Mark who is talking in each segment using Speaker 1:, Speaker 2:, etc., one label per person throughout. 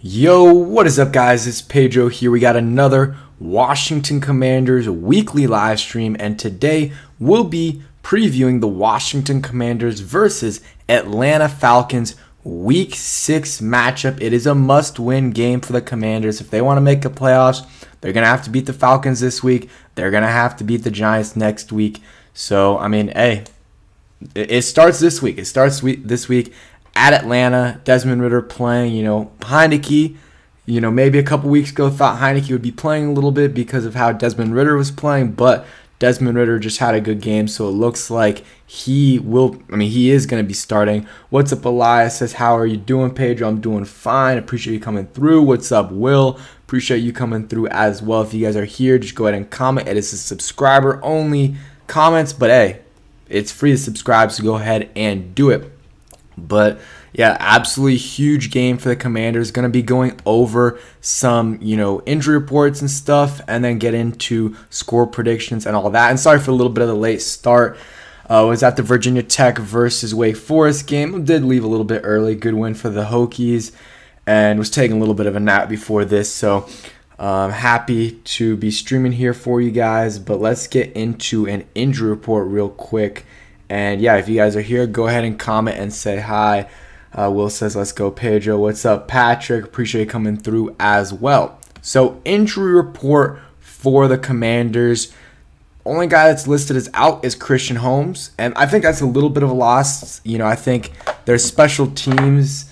Speaker 1: Yo, what is up, guys? It's Pedro here. We got another Washington Commanders weekly live stream, and today we'll be previewing the Washington Commanders versus Atlanta Falcons Week 6 matchup. It is a must-win game for the Commanders. If they want to make the playoffs, they're going to have to beat the Falcons this week. They're going to have to beat the Giants next week. So, I mean, hey, it starts this week. It starts this week at Atlanta. Desmond Ridder playing, Heineke, maybe a couple weeks ago thought Heineke would be playing a little bit because of how Desmond Ridder was playing, but Desmond Ridder just had a good game, so it looks like he is going to be starting. What's up, Elias? Says, how are you doing, Pedro? I'm doing fine. Appreciate you coming through. What's up, Will? Appreciate you coming through as well. If you guys are here, just go ahead and comment. It is a subscriber-only comments, but hey, it's free to subscribe, so go ahead and do it. But yeah, absolutely huge game for the Commanders. Going to be going over some, injury reports and stuff, and then get into score predictions and all that. And sorry for a little bit of the late start. Was at the Virginia Tech versus Wake Forest game. Did leave a little bit early. Good win for the Hokies, and was taking a little bit of a nap before this. So happy to be streaming here for you guys. But let's get into an injury report real quick. And yeah, if you guys are here, go ahead and comment and say hi. Will says, let's go, Pedro. What's up, Patrick? Appreciate you coming through as well. So, injury report for the Commanders. Only guy that's listed as out is Christian Holmes. And I think that's a little bit of a loss. I think their special teams,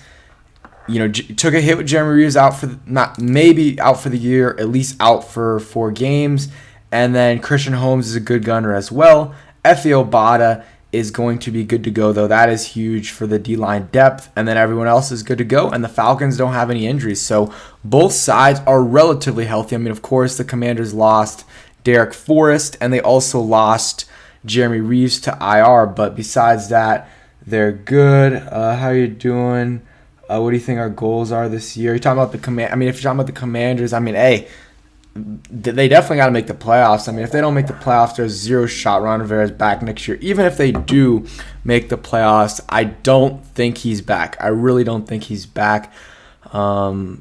Speaker 1: took a hit with Jeremy Reeves out for, maybe out for the year, at least out for 4 games. And then Christian Holmes is a good gunner as well. Efe Obada is going to be good to go, though. That is huge for the D-line depth, and then everyone else is good to go, and the Falcons don't have any injuries. So both sides are relatively healthy. I mean, of course, the Commanders lost Derek Forrest, and they also lost Jeremy Reeves to IR, but besides that, they're good. How are you doing? What do you think our goals are this year? You're talking about the if you're talking about the Commanders, hey, they definitely got to make the playoffs. If they don't make the playoffs, there's zero shot Ron Rivera's back next year. Even if they do make the playoffs, I don't think he's back. I really don't think he's back. It's going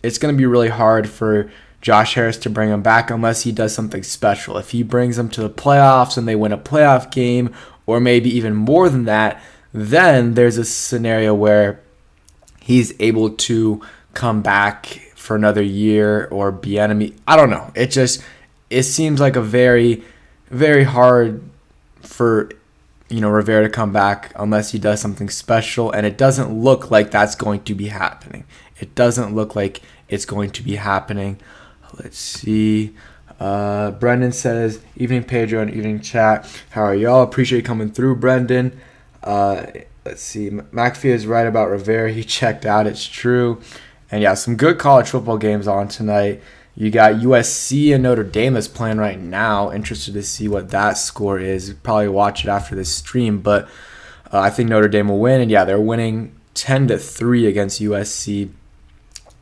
Speaker 1: to be really hard for Josh Harris to bring him back unless he does something special. If he brings them to the playoffs and they win a playoff game, or maybe even more than that, then there's a scenario where he's able to come back for another year or be enemy. I don't know. It seems like a very, very hard for Rivera to come back unless he does something special, and it doesn't look like that's going to be happening. It doesn't look like it's going to be happening. Let's see. Brendan says, evening Pedro and evening chat. How are y'all? Appreciate you coming through, Brendan. Let's see. McAfee is right about Rivera. He checked out. It's true. And yeah, some good college football games on tonight. You got USC and Notre Dame that's playing right now. Interested to see what that score is. Probably watch it after this stream, but I think Notre Dame will win. And yeah, they're winning 10-3 against USC.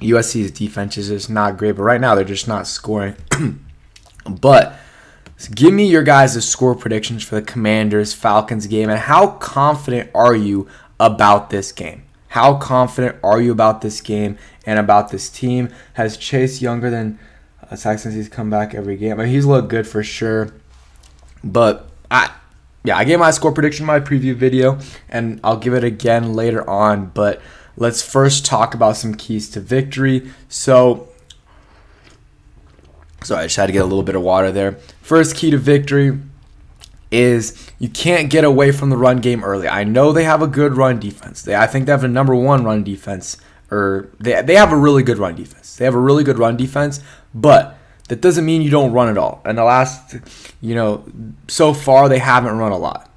Speaker 1: USC's defense is just not great, but right now they're just not scoring. But give me your guys' score predictions for the Commanders-Falcons game, and how confident are you about this game? How confident are you about this game and about this team? Has Chase younger than Zach since he's come back every game? He's looked good for sure. But I gave my score prediction in my preview video, and I'll give it again later on. But let's first talk about some keys to victory. So I just had to get a little bit of water there. First key to victory is you can't get away from the run game early. I know they have a good run defense. I think they have the number 1 run defense, or they have a really good run defense. They have a really good run defense, but that doesn't mean you don't run at all. And the last, so far they haven't run a lot.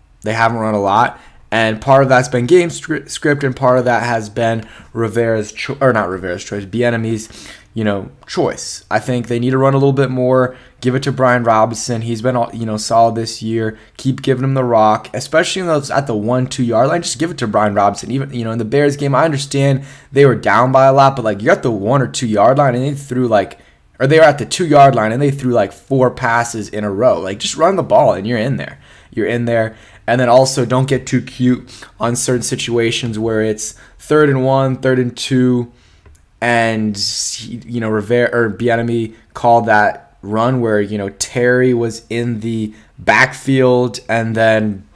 Speaker 1: And part of that's been game script, and part of that has been Bieniemy's, choice. I think they need to run a little bit more. Give it to Brian Robinson. He's been, solid this year. Keep giving him the rock, especially when it's at the 1-2 yard line. Just give it to Brian Robinson. Even, in the Bears game, I understand they were down by a lot, but you're at the 1 or 2 yard line, and they threw they were at the 2 yard line, and they threw 4 passes in a row. Just run the ball, and you're in there. And then also don't get too cute on certain situations where it's 3rd-and-1, 3rd-and-2, and Rivera or Bieniemy called that run where Terry was in the backfield and then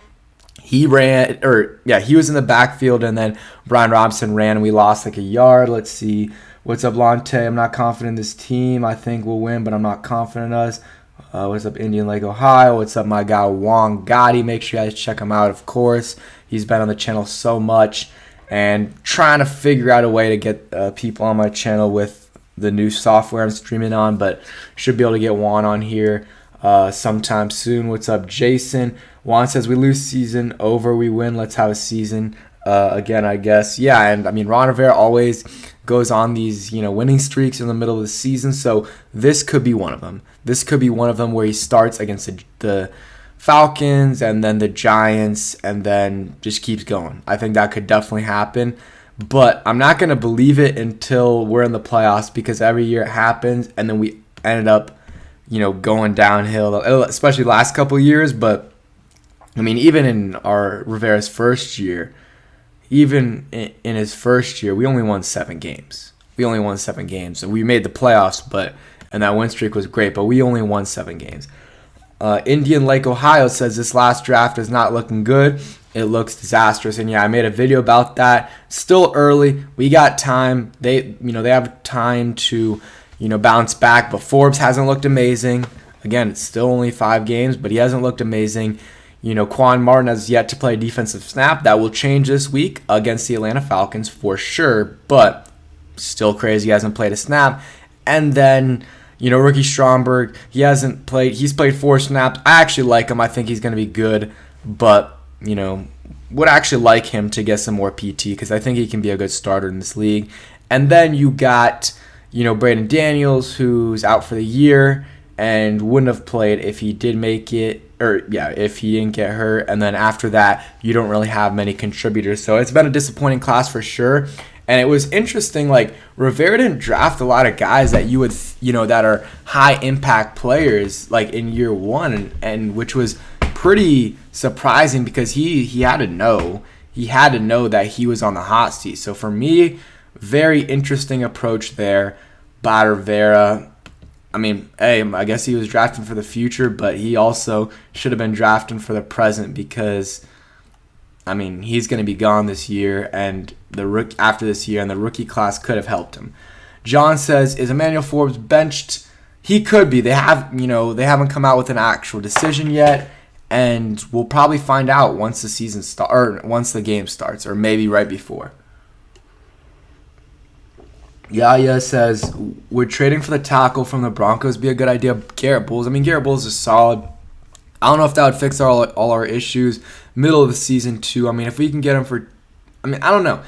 Speaker 1: he was in the backfield and then Brian Robinson ran and we lost like a yard. Let's see. What's up, Lante? I'm not confident in this team. I think we'll win, but I'm not confident in us. What's up, Indian Lake, Ohio? What's up, my guy, Wong Gotti? Make sure you guys check him out, of course. He's been on the channel so much and trying to figure out a way to get people on my channel with the new software I'm streaming on, but should be able to get Juan on here sometime soon. What's up, Jason? Juan says, we lose season over, we win. Let's have a season again, I guess. Yeah, and I mean, Ron Rivera always goes on these, winning streaks in the middle of the season, so this could be one of them. This could be one of them where he starts against the Falcons and then the Giants and then just keeps going. I think that could definitely happen, but I'm not going to believe it until we're in the playoffs because every year it happens and then we ended up, going downhill, especially last couple of years. But I mean, even in Rivera's first year, even in his first year, we only won 7 games. And we made the playoffs, and that win streak was great, but we only won 7 games. Indian Lake, Ohio says this last draft is not looking good. It looks disastrous. And yeah, I made a video about that. Still early. We got time. They have time to, bounce back, but Forbes hasn't looked amazing. Again, it's still only 5 games, but he hasn't looked amazing. Quan Martin has yet to play a defensive snap. That will change this week against the Atlanta Falcons for sure, but still crazy. He hasn't played a snap. And then, rookie Stromberg, he's played 4 snaps. I actually like him. I think he's going to be good, but, would actually like him to get some more PT because I think he can be a good starter in this league. And then you got, Braden Daniels, who's out for the year and wouldn't have played if he did make it. If he didn't get hurt. And then after that, you don't really have many contributors. So it's been a disappointing class for sure. And it was interesting, like, Rivera didn't draft a lot of guys that you would, that are high impact players, like, in year one, and which was pretty surprising because he had to know. He had to know that he was on the hot seat. So for me, very interesting approach there by Rivera. I mean, hey, I guess he was drafting for the future, but he also should have been drafting for the present because, I mean, he's going to be gone this year and after this year, and the rookie class could have helped him. John says, is Emmanuel Forbes benched? He could be. They haven't come out with an actual decision yet, and we'll probably find out once once the game starts, or maybe right before. Yaya says, would trading for the tackle from the Broncos be a good idea? Garrett Bowles. I mean, Garrett Bowles is solid. I don't know if that would fix all our issues. Middle of the season, too. I mean, if we can get him for... I mean, I don't know.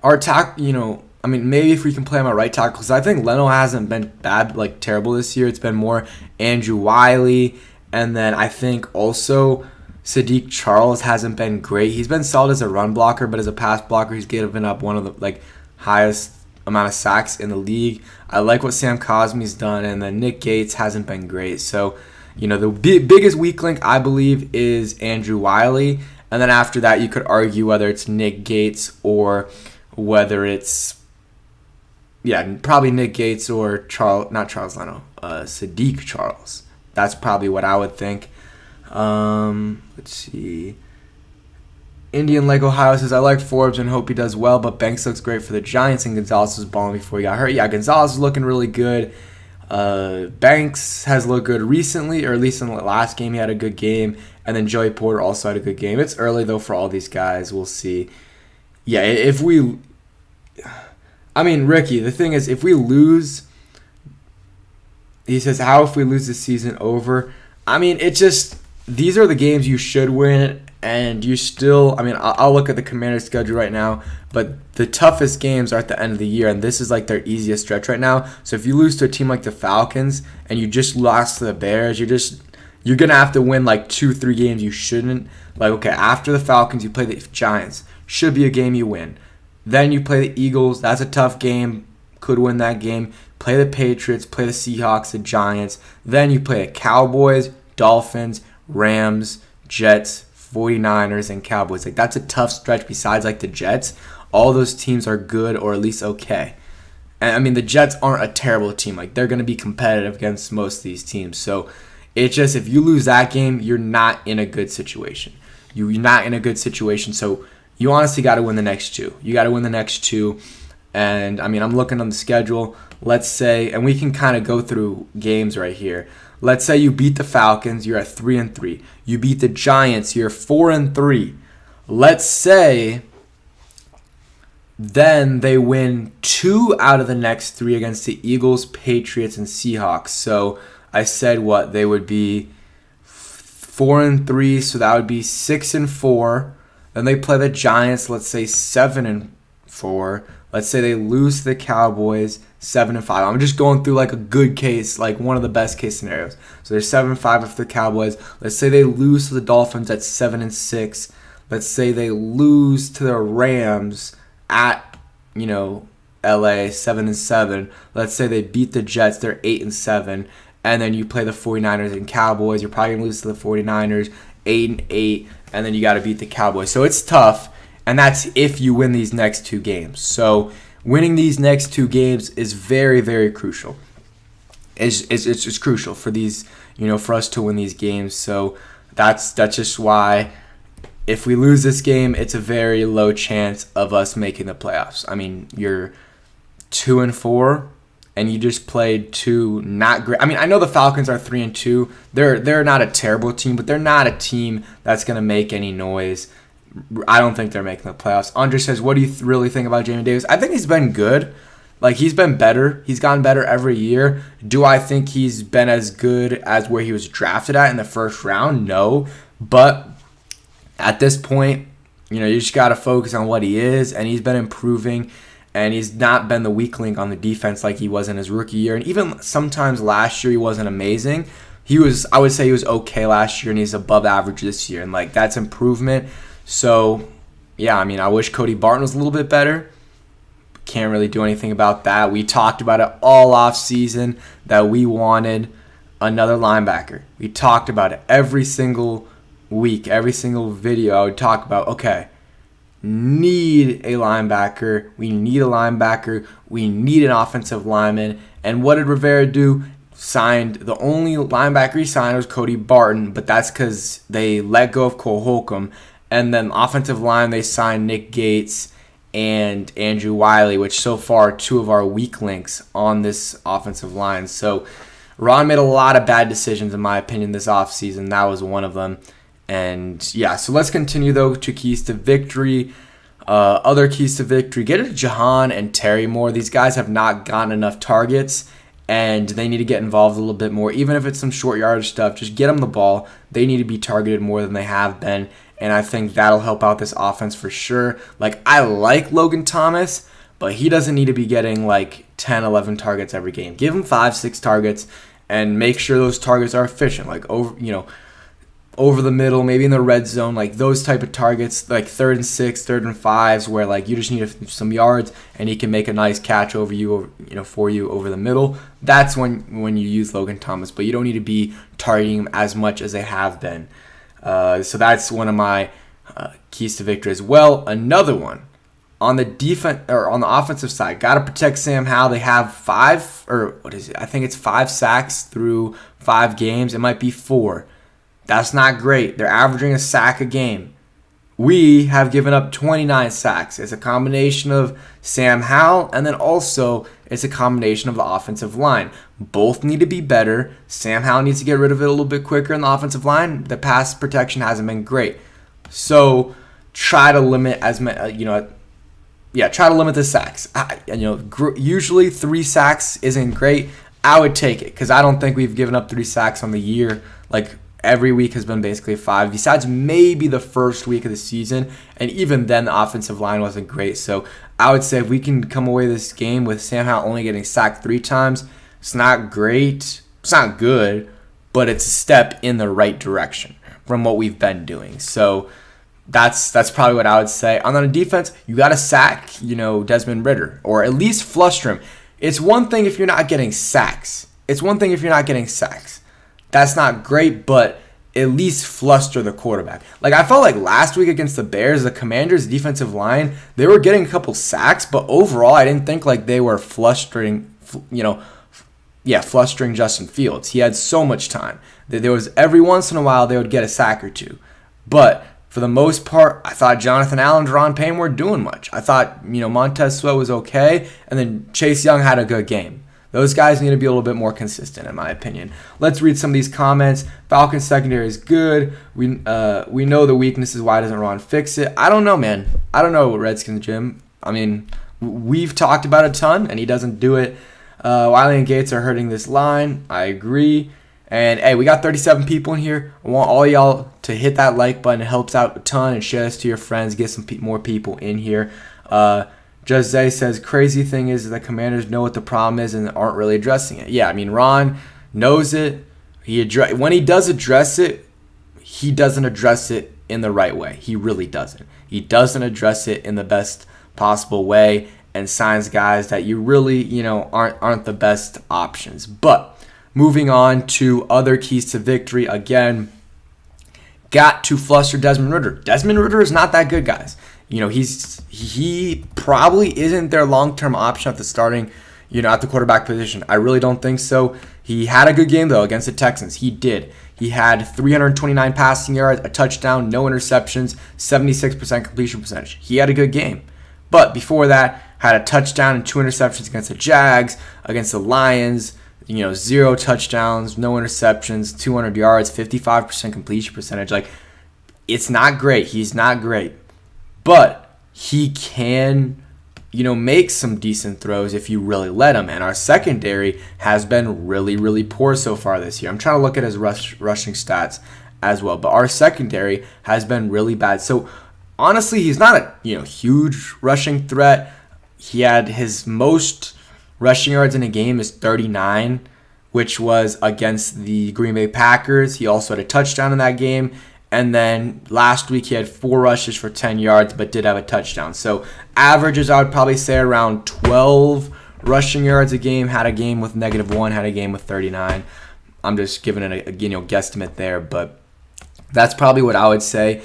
Speaker 1: Our tackle, I mean, maybe if we can play him at right tackle, because I think Leno hasn't been bad, like terrible this year. It's been more Andrew Wiley. And then I think also Sadiq Charles hasn't been great. He's been solid as a run blocker, but as a pass blocker, he's given up one of the highest amount of sacks in the league. I like what Sam Cosmi's done, and then Nick Gates hasn't been great. So, the biggest weak link, I believe, is Andrew Wiley. And then after that, you could argue whether it's Nick Gates or whether it's, probably Nick Gates or Sadiq Charles. That's probably what I would think. Let's see. Indian Lake, Ohio says, I like Forbes and hope he does well, but Banks looks great for the Giants, and Gonzalez was balling before he got hurt. Yeah, Gonzalez is looking really good. Banks has looked good recently, or at least in the last game he had a good game, and then Joey Porter also had a good game. It's early, though, for all these guys. We'll see. Yeah, Ricky, the thing is, if we lose, he says, how if we lose the season over? I mean, these are the games you should win. And you still, I'll look at the Commanders' schedule right now, but the toughest games are at the end of the year, and this is like their easiest stretch right now. So if you lose to a team like the Falcons and you just lost to the Bears, you're going to have to win like 2-3 games you shouldn't. Like, okay, after the Falcons, you play the Giants. Should be a game you win. Then you play the Eagles. That's a tough game. Could win that game. Play the Patriots, play the Seahawks, the Giants. Then you play the Cowboys, Dolphins, Rams, Jets, 49ers, and Cowboys. Like, that's a tough stretch besides, like, the Jets. all those teams are good or at least okay. And I mean, the Jets aren't a terrible team. Like, they're going to be competitive against most of these teams. So it's just, if you lose that game, you're not in a good situation. You're not in a good situation. So you honestly got to win the next two. You got to win the next two. And I mean, I'm looking on the schedule. Let's say, and we can kind of go through games right here. Let's say you beat the Falcons, you're at 3-3. You beat the Giants, you're 4-3. Let's say then they win 2 out of the next 3 against the Eagles, Patriots, and Seahawks. So I said what? They would be 4-3, so that would be 6-4. Then they play the Giants, let's say 7-4. Let's say they lose to the Cowboys, 7-5. I'm just going through like a good case, like one of the best case scenarios. So they're 7-5 with the Cowboys. Let's say they lose to the Dolphins at 7-6. Let's say they lose to the Rams at, LA, 7-7. Let's say they beat the Jets, they're 8-7. And then you play the 49ers and Cowboys. You're probably going to lose to the 49ers, 8-8. And then you got to beat the Cowboys. So it's tough. And that's if you win these next 2 games. So winning these next 2 games is very, very crucial. It's crucial for these, for us to win these games. So that's just why if we lose this game, it's a very low chance of us making the playoffs. I mean, you're 2-4, and you just played 2 not great. I mean, I know the Falcons are 3-2. They're not a terrible team, but they're not a team that's going to make any noise. I don't think they're making the playoffs. Andre says, what do you really think about Jamin Davis? I think he's been good. Like, he's been better. He's gotten better every year. Do I think he's been as good as where he was drafted at in the first round? No. But at this point, you just got to focus on what he is, and he's been improving, and he's not been the weak link on the defense like he was in his rookie year. And even sometimes last year he wasn't amazing. I would say he was okay last year, and he's above average this year, and like that's improvement. So, yeah, I mean, I wish Cody Barton was a little bit better. Can't really do anything about that. We talked about it all off season that we wanted another linebacker. We talked about it every single week, every single video. I would talk about, okay, need a linebacker. We need a linebacker. We need an offensive lineman. And what did Rivera do? Signed the only linebacker he signed was Cody Barton, but that's because they let go of Cole Holcomb. And then offensive line, they signed Nick Gates and Andrew Wiley, which so far are 2 of our weak links on this offensive line. So Ron made a lot of bad decisions, in my opinion, this offseason. That was one of them. And yeah, so let's continue, though, to keys to victory. Other keys to victory, get it to Jahan and Terry more. These guys have not gotten enough targets, and they need to get involved a little bit more. Even if it's some short yardage stuff, just get them the ball. They need to be targeted more than they have been. And I think that'll help out this offense for sure. Like, I like Logan Thomas, but he doesn't need to be getting like 10, 11 targets every game. Give him 5, 6 targets and make sure those targets are efficient. Like, over the middle, maybe in the red zone, like those type of targets, like 3rd and 6, 3rd and 5s, where like you just need some yards and he can make a nice catch over you, for you over the middle. That's when you use Logan Thomas, but you don't need to be targeting him as much as they have been. So that's one of my keys to victory as well. Another one on the defense or on the offensive side, got to protect Sam Howell. They have 5 I think it's 5 sacks through 5 games. It might be 4. That's not great. They're averaging a sack a game. We have given up 29 sacks. It's a combination of Sam Howell, and then also it's a combination of the offensive line. Both need to be better. Sam Howell needs to get rid of it a little bit quicker in the offensive line. The pass protection hasn't been great. So try to limit try to limit the sacks. Usually 3 sacks isn't great. I would take it because I don't think we've given up 3 sacks on the year. Like, every week has been basically 5, besides maybe the first week of the season, and even then the offensive line wasn't great. So I would say if we can come away this game with Sam Howell only getting sacked 3 times, it's not great, it's not good, but it's a step in the right direction from what we've been doing. So that's probably what I would say. On the defense, you got to sack, Desmond Ridder, or at least fluster him. It's one thing if you're not getting sacks. That's not great, but at least fluster the quarterback. Like, I felt like last week against the Bears, the Commanders' defensive line, they were getting a couple sacks, but overall, I didn't think like they were flustering Justin Fields. He had so much time. There was every once in a while they would get a sack or two. But for the most part, I thought Jonathan Allen, Deron Payne weren't doing much. I thought, Montez Sweat was okay, and then Chase Young had a good game. Those guys need to be a little bit more consistent, in my opinion. Let's read some of these comments. Falcons secondary is good. We know the weaknesses. Why doesn't Ron fix it? I don't know, man. I don't know, Redskins Jim. I mean, we've talked about it a ton, and he doesn't do it. Wiley and Gates are hurting this line. I agree. And, hey, we got 37 people in here. I want all y'all to hit that like button. It helps out a ton, and share this to your friends. Get some more people in here. Jose says, crazy thing is the Commanders know what the problem is and aren't really addressing it. Yeah, I mean, Ron knows it. When he does address it, he doesn't address it in the right way. He really doesn't. He doesn't address it in the best possible way and signs guys that you really, aren't the best options. But moving on to other keys to victory, again, got to fluster Desmond Ridder. Desmond Ridder is not that good, guys. He probably isn't their long-term option at the starting, at the quarterback position. I really don't think so. He had a good game, though, against the Texans. He did. He had 329 passing yards, a touchdown, no interceptions, 76% completion percentage. He had a good game. But before that, had a touchdown and 2 interceptions against the Jags, against the Lions, 0 touchdowns, no interceptions, 200 yards, 55% completion percentage. Like, it's not great. He's not great. But he can, make some decent throws if you really let him. And our secondary has been really, really poor so far this year. I'm trying to look at his rushing stats as well. But our secondary has been really bad. So, honestly, he's not a, huge rushing threat. He had his most rushing yards in a game is 39, which was against the Green Bay Packers. He also had a touchdown in that game. And then last week he had 4 rushes for 10 yards, but did have a touchdown. So averages, I would probably say around 12 rushing yards a game. Had a game with -1, had a game with 39. I'm just giving it a guesstimate there, but that's probably what I would say.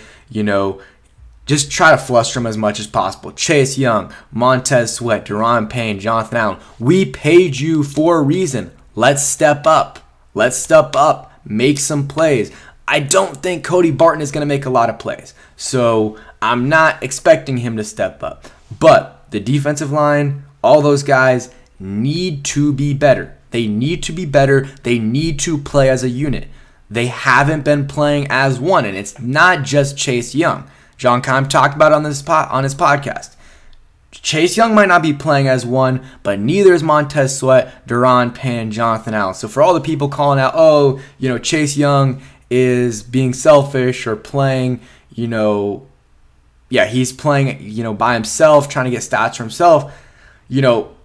Speaker 1: Just try to fluster him as much as possible. Chase Young, Montez Sweat, Deron Payne, Jonathan Allen. We paid you for a reason. Let's step up. Let's step up. Make some plays. I don't think Cody Barton is going to make a lot of plays. So I'm not expecting him to step up. But the defensive line, all those guys need to be better. They need to be better. They need to play as a unit. They haven't been playing as one. And it's not just Chase Young. John Keim talked about it on his podcast. Chase Young might not be playing as one, but neither is Montez Sweat, Deron Payne, Jonathan Allen. So for all the people calling out, Chase Young is being selfish or playing, he's playing, by himself, trying to get stats for himself.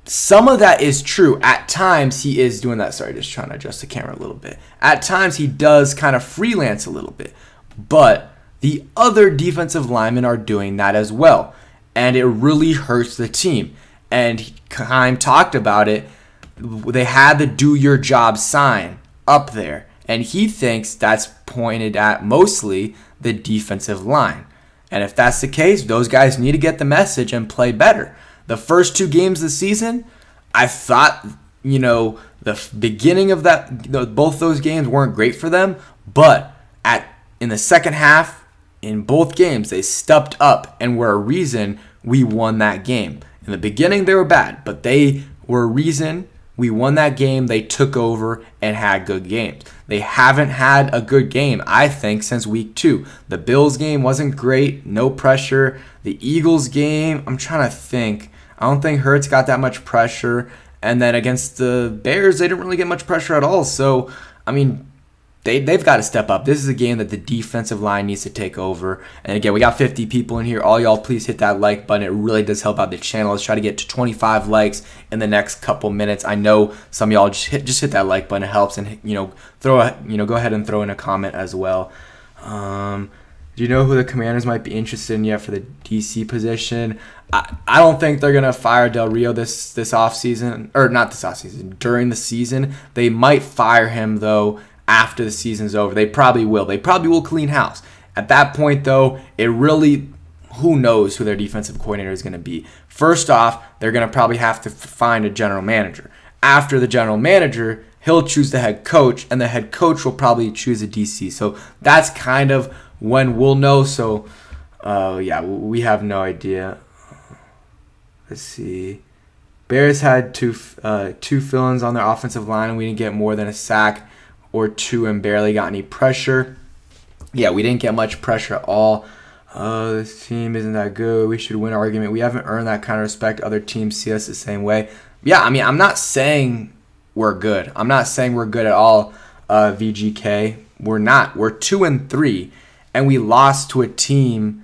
Speaker 1: Some of that is true. At times, he is doing that. Sorry, just trying to adjust the camera a little bit. At times, he does kind of freelance a little bit. But the other defensive linemen are doing that as well. And it really hurts the team. And Keim talked about it. They had the do your job sign up there. And he thinks that's pointed at mostly the defensive line. And if that's the case, those guys need to get the message and play better. The first 2 games of the season, I thought, the beginning of both those games weren't great for them. But in the second half, in both games, they stepped up and were a reason we won that game. In the beginning, they were bad, but they were a reason we won that game. They took over and had good games. They haven't had a good game, I think, since week 2. The Bills game wasn't great, no pressure. The Eagles game, I'm trying to think. I don't think Hurts got that much pressure. And then against the Bears, they didn't really get much pressure at all. So, I mean, they've got to step up. This is a game that the defensive line needs to take over. And again, we got 50 people in here. All y'all, please hit that like button. It really does help out the channel. Let's try to get to 25 likes in the next couple minutes. I know some of y'all just hit that like button. It helps. And go ahead and throw in a comment as well. Do you know who the Commanders might be interested in yet for the DC position? I don't think they're going to fire Del Rio this offseason. Or not this offseason. During the season. They might fire him, though, after the season's over. They probably will. They probably will clean house. At that point, though, who knows who their defensive coordinator is going to be. First off, they're going to probably have to find a general manager. After the general manager, he'll choose the head coach, and the head coach will probably choose a DC. So that's kind of when we'll know. So, we have no idea. Let's see. Bears had two fill-ins on their offensive line, and we didn't get more than a sack or two and barely got any pressure. Yeah, we didn't get much pressure at all. This team isn't that good. We should win argument. We haven't earned that kind of respect. Other teams see us the same way. Yeah, I mean, I'm not saying we're good. I'm not saying we're good at all, VGK. We're not. We're 2-3, and we lost to a team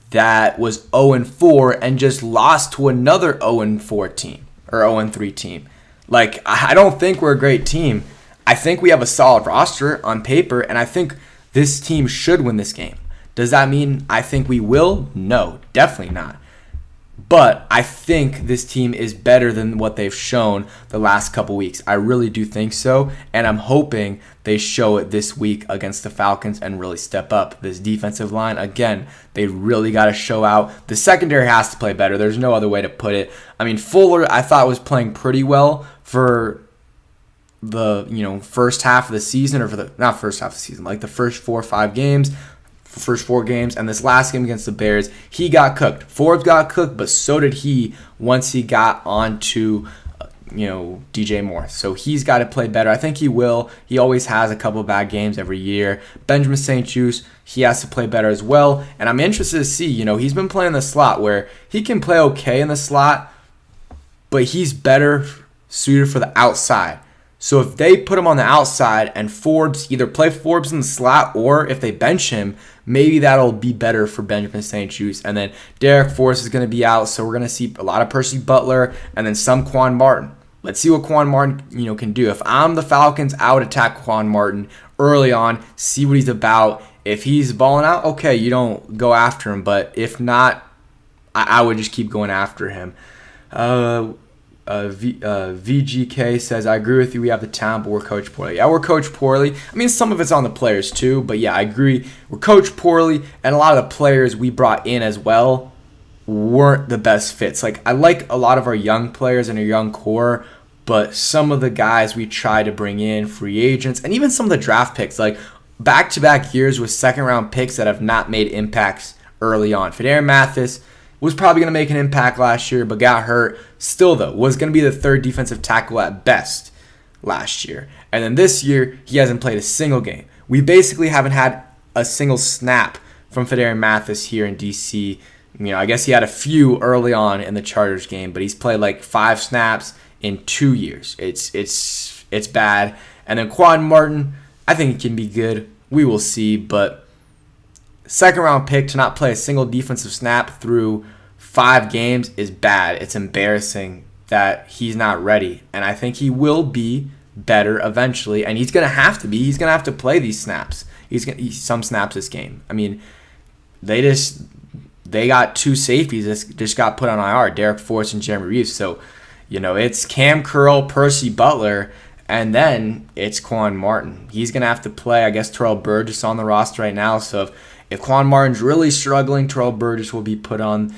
Speaker 1: that was 0-4 and just lost to another 0-4 team or 0-3 team. Like, I don't think we're a great team. I think we have a solid roster on paper, and I think this team should win this game. Does that mean I think we will? No, definitely not. But I think this team is better than what they've shown the last couple weeks. I really do think so, and I'm hoping they show it this week against the Falcons and really step up. This defensive line, again, they really got to show out. The secondary has to play better. There's no other way to put it. I mean, Fuller, I thought was playing pretty well for the first half of the season, or not first half of the season, like the first 4 or 5 games. First 4 games, and this last game against the Bears, he got cooked. Forbes got cooked, but so did he once he got onto DJ Moore. So he's got to play better. I think he will. He always has a couple bad games every year. Benjamin St-Juste, he has to play better as well, and I'm interested to see, he's been playing the slot where he can play okay in the slot, but he's better suited for the outside. So if they put him on the outside and Forbes, either play Forbes in the slot, or if they bench him, maybe that'll be better for Benjamin St-Juste. And then Derek Forrest is going to be out, so we're going to see a lot of Percy Butler and then some Quan Martin. Let's see what Quan Martin can do. If I'm the Falcons, I would attack Quan Martin early on, see what he's about. If he's balling out, okay, you don't go after him. But if not, I would just keep going after him. VGK says, I agree with you. We have the talent, but we're coached poorly. Yeah, we're coached poorly. I mean, some of it's on the players too, but yeah, I agree. We're coached poorly, and a lot of the players we brought in as well weren't the best fits. Like, I like a lot of our young players and our young core, but some of the guys we tried to bring in, free agents, and even some of the draft picks, like back-to-back years with second-round picks that have not made impacts early on. Fedarian Mathis was probably going to make an impact last year, but got hurt. Still, though, was going to be the third defensive tackle at best last year. And then this year, he hasn't played a single game. We basically haven't had a single snap from Fedarian Mathis here in D.C. I guess he had a few early on in the Chargers game, but he's played like 5 snaps in 2 years. It's bad. And then Quan Martin, I think he can be good. We will see, but second-round pick to not play a single defensive snap through 5 games is bad. It's embarrassing that he's not ready. And I think he will be better eventually. And he's going to have to be. He's going to have to play these snaps. Some snaps this game. I mean, they got 2 safeties that just got put on IR, Derek Forrest and Jeremy Reeves. So, it's Cam Curl, Percy Butler, and then it's Quan Martin. He's going to have to play. I guess Terrell Burgess on the roster right now. So if Quan Martin's really struggling, Terrell Burgess will be put on,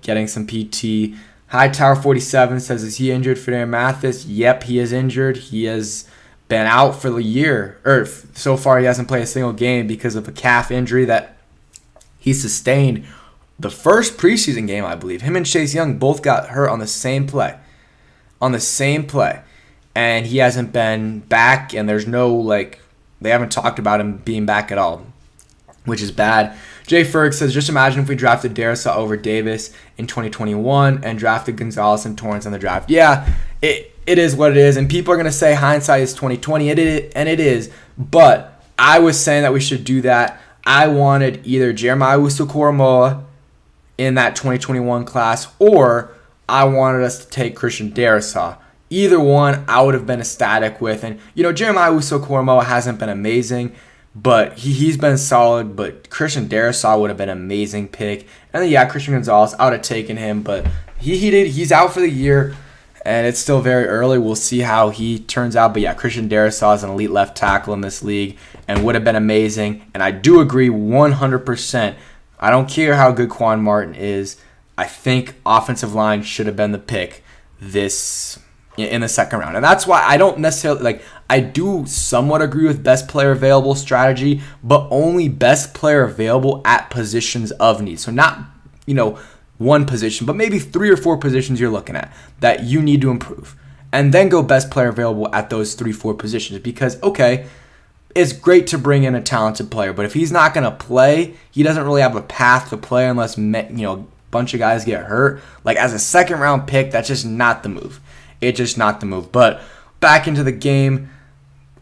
Speaker 1: getting some PT. Hightower 47 says, is he injured for Fedarian Mathis? Yep, he is injured. He has been out for the year. So far, he hasn't played a single game because of a calf injury that he sustained the first preseason game, I believe. Him and Chase Young both got hurt on the same play. And he hasn't been back, and there's no, they haven't talked about him being back at all, which is bad. Jay Ferg says, just imagine if we drafted Darrisaw over Davis in 2021 and drafted Gonzalez and Torrance in the draft. Yeah, it is what it is, and people are going to say hindsight is 2020, and it is, but I was saying that we should do that. I wanted either Jeremiah Usu-Koromoa in that 2021 class, or I wanted us to take Christian Darrisaw. Either one, I would have been ecstatic with. And, Jeremiah Usu-Koromoa hasn't been amazing, but he's been solid. But Christian Darrisaw would have been an amazing pick. And then, Christian Gonzalez, I would have taken him. But he's out for the year. and it's still very early. We'll see how he turns out. But yeah, Christian Darrisaw is an elite left tackle in this league and would have been amazing. And I do agree 100%. I don't care how good Quan Martin is. I think offensive line should have been the pick this in the second round. And that's why I don't necessarily, I do somewhat agree with best player available strategy, but only best player available at positions of need. So not, one position, but maybe 3 or 4 positions you're looking at that you need to improve. And then go best player available at those 3-4 positions. Because, okay, it's great to bring in a talented player, but if he's not going to play, he doesn't really have a path to play unless, a bunch of guys get hurt. As a second round pick, that's just not the move. It's just not the move. But back into the game,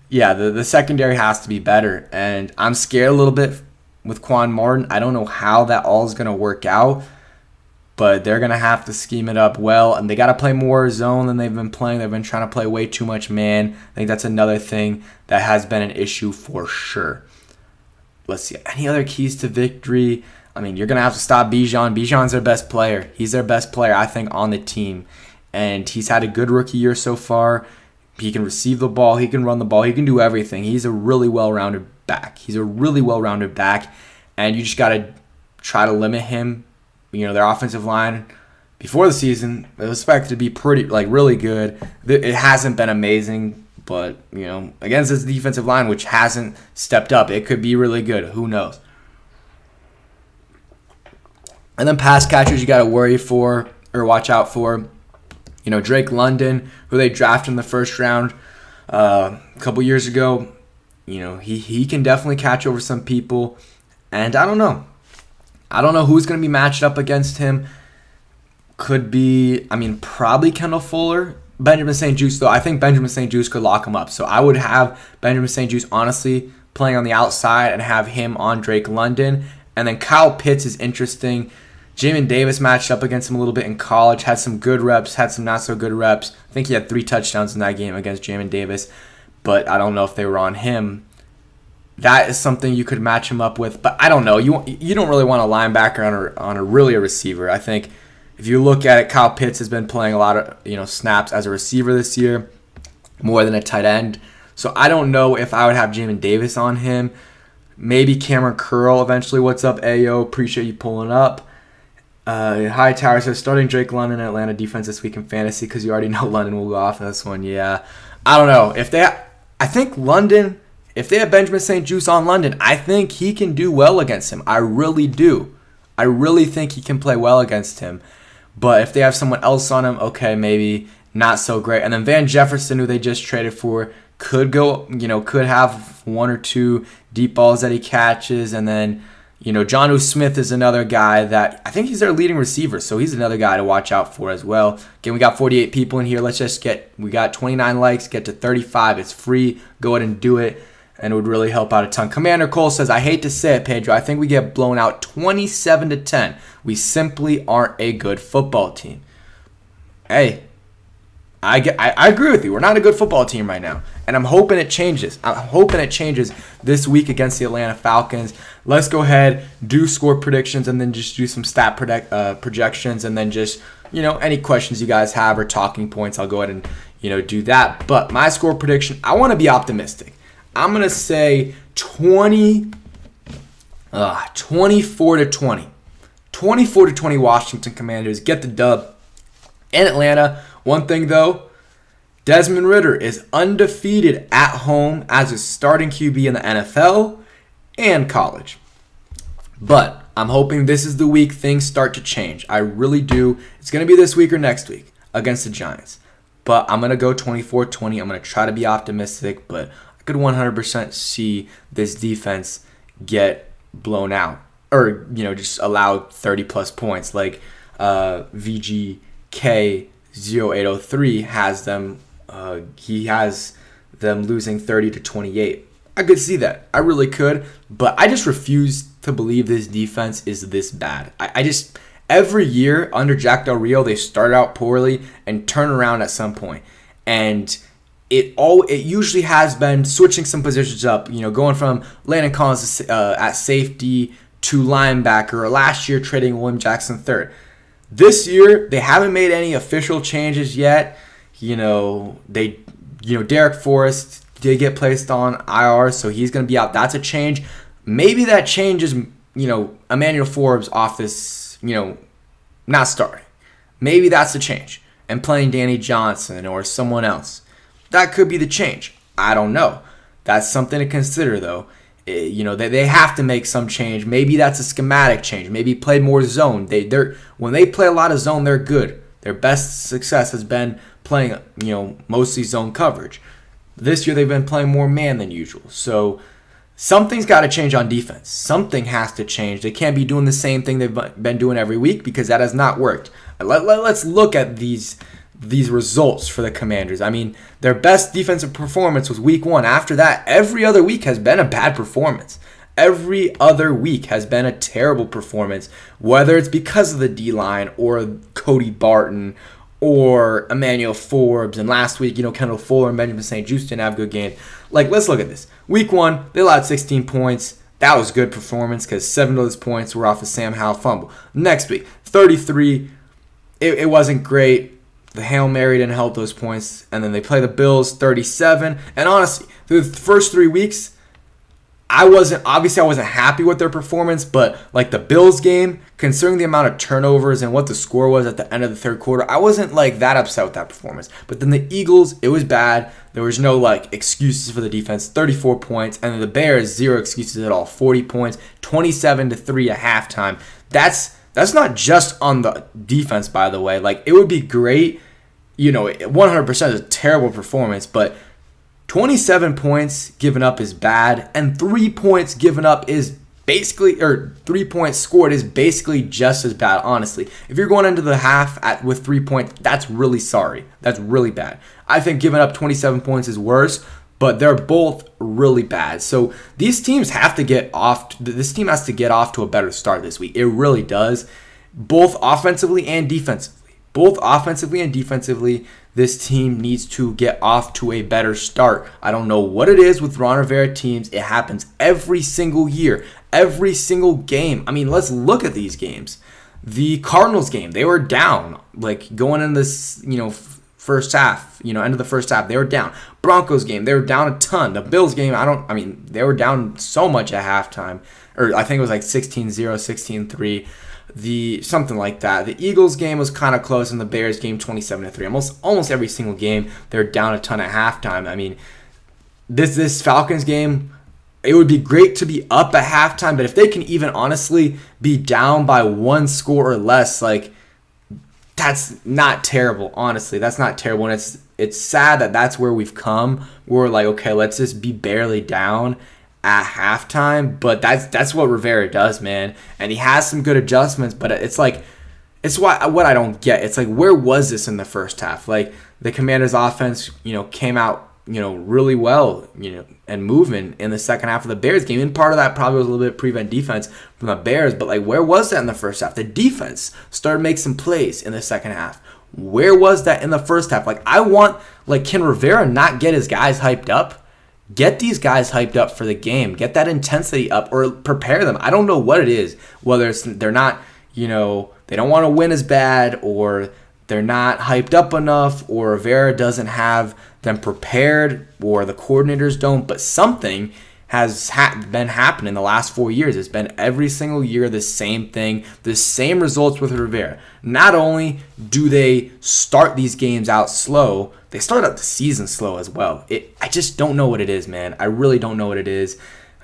Speaker 1: yeah, the secondary has to be better. And I'm scared a little bit with Quan Martin. I don't know how that all is going to work out, but they're going to have to scheme it up well. And they got to play more zone than they've been playing. They've been trying to play way too much man. I think that's another thing that has been an issue for sure. Let's see. Any other keys to victory? You're going to have to stop Bijan. Bijan's their best player. He's their best player, I think, on the team. And he's had a good rookie year so far. He can receive the ball. He can run the ball. He can do everything. He's a really well-rounded back. And you just got to try to limit him. Their offensive line before the season, it was expected to be really good. It hasn't been amazing, but, against this defensive line, which hasn't stepped up, it could be really good. Who knows? And then pass catchers you got to watch out for. Drake London, who they drafted in the first round a couple years ago. He can definitely catch over some people. And I don't know. Who's going to be matched up against him. Could be, probably Kendall Fuller. Benjamin St-Juste, though. I think Benjamin St-Juste could lock him up. So I would have Benjamin St-Juste, honestly, playing on the outside and have him on Drake London. And then Kyle Pitts is interesting. Jamin Davis matched up against him a little bit in college, had some good reps, had some not so good reps. I think he had 3 touchdowns in that game against Jamin Davis, but I don't know if they were on him. That is something you could match him up with, but I don't know. You don't really want a linebacker on a receiver. I think if you look at it, Kyle Pitts has been playing a lot of snaps as a receiver this year, more than a tight end. So I don't know if I would have Jamin Davis on him. Maybe Cameron Curl eventually. What's up, Ayo? Appreciate you pulling up. Hightower says starting Drake London in Atlanta defense this week in fantasy because you already know London will go off in this one. Yeah, I don't know I think London. If they have Benjamin St-Juste on London, I think he can do well against him. I really do. I really think he can play well against him. But if they have someone else on him, okay, maybe not so great. And then Van Jefferson, who they just traded for, could have 1 or 2 deep balls that he catches, and then. Jonnu Smith is another guy that I think he's their leading receiver, so he's another guy to watch out for as well. Again, we got 48 people in here. We got 29 likes, get to 35. It's free. Go ahead and do it, and it would really help out a ton. Commander Cole says, I hate to say it, Pedro. I think we get blown out 27-10. We simply aren't a good football team. Hey, I agree with you. We're not a good football team right now, and I'm hoping it changes. This week against the Atlanta Falcons. Let's go ahead, do score predictions, and then just do some stat projections, and then just any questions you guys have or talking points. I'll go ahead and do that. But my score prediction, I want to be optimistic. I'm gonna say 24-20. 24-20 Washington Commanders get the dub in Atlanta. One thing, though, Desmond Ridder is undefeated at home as a starting QB in the NFL and college. But I'm hoping this is the week things start to change. I really do. It's going to be this week or next week against the Giants. But I'm going to go 24-20. I'm going to try to be optimistic, but I could 100% see this defense get blown out or, just allow 30-plus points like VGK 0803 has them. He has them losing 30-28. I could see that. I really could. But I just refuse to believe this defense is this bad. I just every year under Jack Del Rio, they start out poorly and turn around at some point. And it usually has been switching some positions up. Going from Landon Collins at safety to linebacker. Or last year trading William Jackson third. This year, they haven't made any official changes yet. Derek Forrest did get placed on IR, so he's going to be out. That's a change. Maybe that changes, Emmanuel Forbes off this, not starting. Maybe that's the change. And playing Danny Johnson or someone else. That could be the change. I don't know. That's something to consider, though. They have to make some change. Maybe that's a schematic change. Maybe play more zone. When they play a lot of zone, they're good. Their best success has been playing, mostly zone coverage. This year they've been playing more man than usual. So something's got to change on defense. Something has to change. They can't be doing the same thing they've been doing every week because that has not worked. Let's look at these results for the Commanders. I mean, their best defensive performance was week 1. After that, every other week has been a bad performance. Every other week has been a terrible performance, whether it's because of the D-line or Cody Barton or Emmanuel Forbes. And last week, Kendall Fuller and Benjamin St. Juste didn't have good games. Let's look at this. Week 1, they allowed 16 points. That was good performance because 7 of those points were off a Sam Howell fumble. Next week, 33. It wasn't great. The Hail Mary didn't help those points. And then they play the Bills, 37. And honestly, through the first 3 weeks, I wasn't happy with their performance, but the Bills game, considering the amount of turnovers and what the score was at the end of the third quarter, I wasn't that upset with that performance. But then the Eagles, it was bad. There was no excuses for the defense, 34 points, and then the Bears, 0 excuses at all, 40 points, 27-3 at halftime. That's not just on the defense, by the way. It would be great, 100% is a terrible performance, but 27 points given up is bad, and 3 points given up is basically, or 3 points scored is basically just as bad, honestly. If you're going into the half with 3 points, that's really sorry. That's really bad. I think giving up 27 points is worse, but they're both really bad. So these teams have to get off. This team has to get off to a better start this week. It really does, both offensively and defensively. This team needs to get off to a better start. I don't know what it is with Ron Rivera teams. It happens every single year, every single game. I mean, let's look at these games. The Cardinals game, they were down, going in this, first half, end of the first half, they were down. Broncos game, they were down a ton. The Bills game, they were down so much at halftime. Or I think it was 16-0, 16-3. Something like that. The Eagles game was kind of close, and the Bears game 27-3. Almost every single game they're down a ton at halftime. I mean, this Falcons game, it would be great to be up at halftime, but if they can even honestly be down by 1 score or less, that's not terrible. Honestly, that's not terrible, and it's sad that that's where we've come. We're okay, let's just be barely down at halftime, but that's what Rivera does, man. And he has some good adjustments, but it's what I don't get. It's where was this in the first half? The Commanders' offense, came out, really well, and moving in the second half of the Bears game. And part of that probably was a little bit prevent defense from the Bears, but where was that in the first half? The defense started to make some plays in the second half. Where was that in the first half? Can Rivera not get his guys hyped up? Get these guys hyped up for the game. Get that intensity up, or prepare them. I don't know what it is. Whether they're not, they don't want to win as bad, or they're not hyped up enough, or Rivera doesn't have them prepared, or the coordinators don't. But something has been happening the last 4 years. It's been every single year the same thing, the same results with Rivera. Not only do they start these games out slow, they start out the season slow as well. I just don't know what it is, man. I really don't know what it is.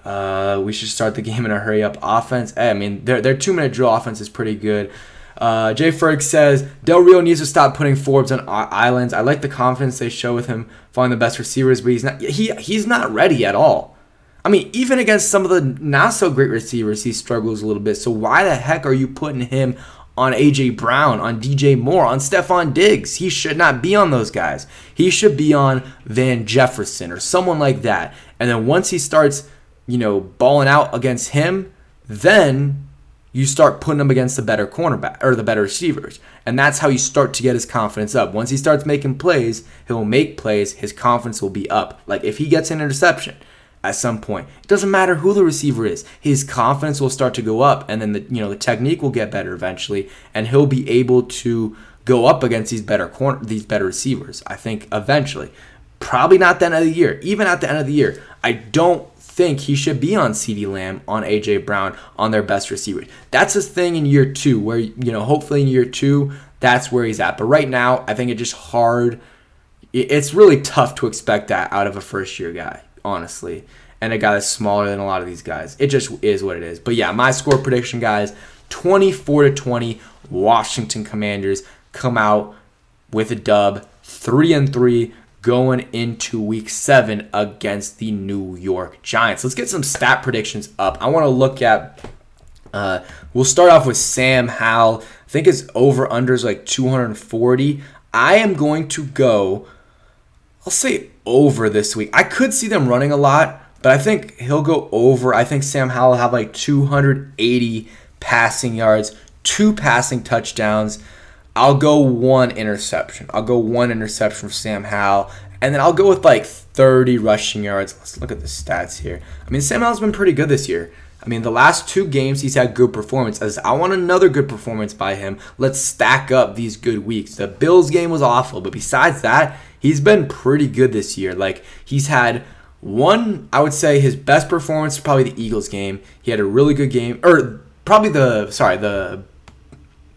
Speaker 1: We should start the game in a hurry-up offense. Their 2-minute drill offense is pretty good. Jay Ferg says, Del Rio needs to stop putting Forbes on islands. I like the confidence they show with him finding the best receivers, but he's not ready at all. Even against some of the not-so-great receivers, he struggles a little bit. So why the heck are you putting him on A.J. Brown, on D.J. Moore, on Stephon Diggs? He should not be on those guys. He should be on Van Jefferson or someone like that. And then once he starts, balling out against him, then you start putting him against the better cornerback or the better receivers. And that's how you start to get his confidence up. Once he starts making plays, he'll make plays. His confidence will be up. If he gets an interception at some point, it doesn't matter who the receiver is, his confidence will start to go up, and then the technique will get better eventually, and he'll be able to go up against these better receivers. I think eventually. Probably not the end of the year. Even at the end of the year, I don't think he should be on CeeDee Lamb, on A.J. Brown, on their best receiver. That's his thing in year 2, where, hopefully in year 2, that's where he's at. But right now, I think it's just hard. It's really tough to expect that out of a first-year guy, honestly, and a guy that's smaller than a lot of these guys. It just is what it is. But yeah, my score prediction, guys, 24-20, Washington Commanders come out with a dub, 3-3, going into week 7 against the New York Giants. Let's get some stat predictions up. I want to look at, we'll start off with Sam Howell. I think his over-under is like 240. I am going to go, I'll say over this week. I could see them running a lot, but I think he'll go over. I think Sam Howell will have like 280 passing yards, 2 passing touchdowns. I'll go 1 interception. I'll go 1 interception for Sam Howell. And then I'll go with like 30 rushing yards. Let's look at the stats here. I mean, Sam Howell's been pretty good this year. I mean, the last 2 games he's had good performance. I want another good performance by him. Let's stack up these good weeks. The Bills game was awful, but besides that, he's been pretty good this year. Like, he's had one, I would say his best performance is probably the Eagles game. He had a really good game. Or probably the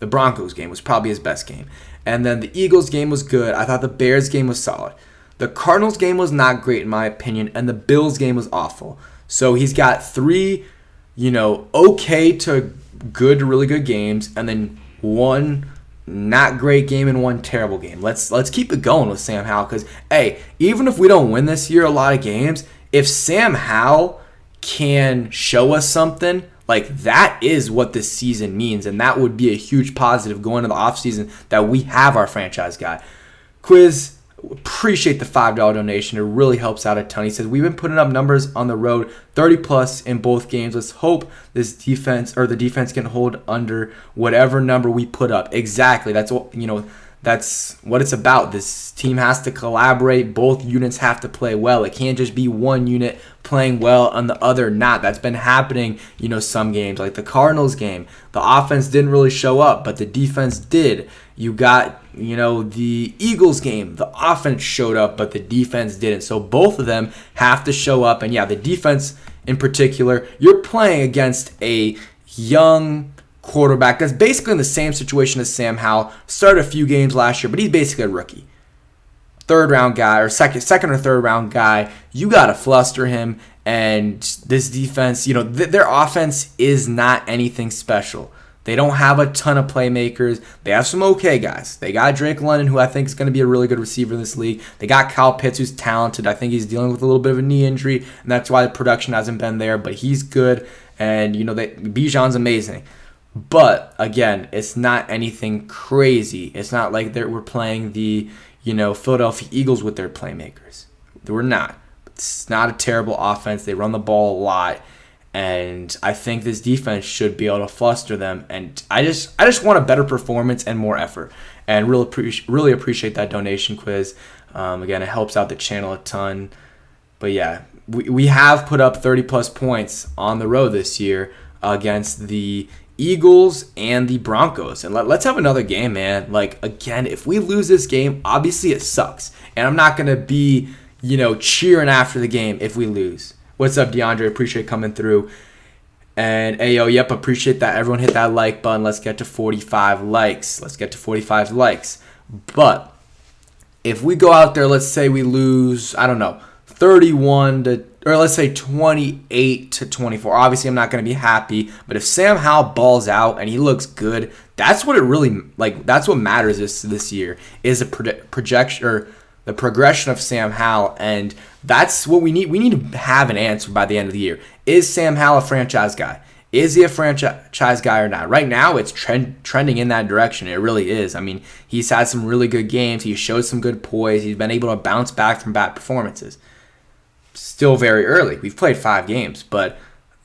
Speaker 1: Broncos game was probably his best game. And then the Eagles game was good. I thought the Bears game was solid. The Cardinals game was not great in my opinion. And the Bills game was awful. So he's got 3, okay to good to really good games. And then 1 not great game and 1 terrible game. Let's keep it going with Sam Howell. Because, hey, even if we don't win this year a lot of games, if Sam Howell can show us something, like, that is what this season means, and that would be a huge positive going into the offseason that we have our franchise guy. Quiz, appreciate the $5 donation. It really helps out a ton. He says, we've been putting up numbers on the road, 30-plus in both games. Let's hope the defense can hold under whatever number we put up. Exactly. That's what it's about. This team has to collaborate. Both units have to play well. It can't just be one unit playing well and the other not. That's been happening, some games. Like the Cardinals game, the offense didn't really show up, but the defense did. You got, the Eagles game, the offense showed up, but the defense didn't. So both of them have to show up. And yeah, the defense in particular, you're playing against a young quarterback that's basically in the same situation as Sam Howell. Started a few games last year, but he's basically a rookie. 3rd round guy or second or 3rd round guy. You got to fluster him. And this defense, their offense is not anything special. They don't have a ton of playmakers. They have some okay guys. They got Drake London, who I think is going to be a really good receiver in this league. They got Kyle Pitts, who's talented. I think he's dealing with a little bit of a knee injury, and that's why the production hasn't been there. But he's good, and Bijan's amazing. But again, it's not anything crazy. It's not like we're playing the Philadelphia Eagles with their playmakers. We're not. It's not a terrible offense. They run the ball a lot. And I think this defense should be able to fluster them. And I just want a better performance and more effort. And really appreciate that donation, Quiz. Again, it helps out the channel a ton. But yeah, we have put up 30-plus points on the road this year against the Eagles and the Broncos. And let's have another game, man. Like, again, if we lose this game, obviously it sucks. And I'm not going to be, cheering after the game if we lose. What's up, DeAndre? Appreciate coming through. And Ayo, yep, appreciate that. Everyone hit that like button. Let's get to 45 likes. But if we go out there, let's say we lose, 28-24. Obviously, I'm not going to be happy. But if Sam Howell balls out and he looks good, that's what it really, that's what matters this year is a projection or the progression of Sam Howell, and that's what we need. We need to have an answer by the end of the year. Is Sam Howell a franchise guy? Is he a franchise guy or not? Right now, it's trending in that direction. It really is. I mean, he's had some really good games. He showed some good poise. He's been able to bounce back from bad performances. Still very early. We've played 5 games, but